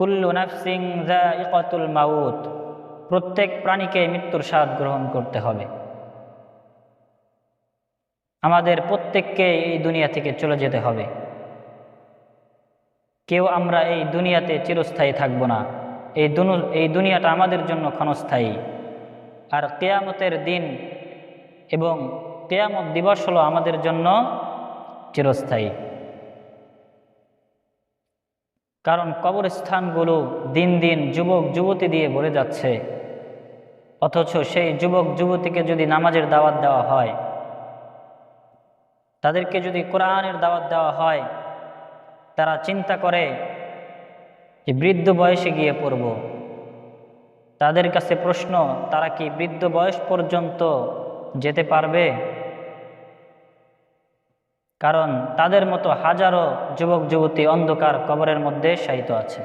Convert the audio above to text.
কুল্লু নাফসিন যায়িকাতুল মাউত, প্রত্যেক প্রাণীকে মৃত্যুর স্বাদ গ্রহণ করতে হবে। আমাদের প্রত্যেককে এই দুনিয়া থেকে চলে যেতে হবে। কেউ আমরা এই দুনিয়াতে চিরস্থায়ী থাকব না। এই দুনিয়াটা আমাদের জন্য ক্ষণস্থায়ী। আর কিয়ামতের দিন এবং কিয়ামত দিবস হলো আমাদের জন্য চিরস্থায়ী। কারণ কবরস্থানগুলো দিন দিন যুবক যুবতী দিয়ে ভরে যাচ্ছে, অথচ সেই যুবক যুবতীকে যদি নামাজের দাওয়াত দেওয়া হয়, তাদেরকে যদি কোরআনের দাওয়াত দেওয়া হয়, তারা চিন্তা করে যে বৃদ্ধ বয়সে গিয়ে পড়ব। তাদের কাছে প্রশ্ন, তারা কি বৃদ্ধ বয়স পর্যন্ত যেতে পারবে? কারণ তাদের মতো হাজারো যুবক যুবতী অন্ধকার কবরের মধ্যে শায়িত আছে।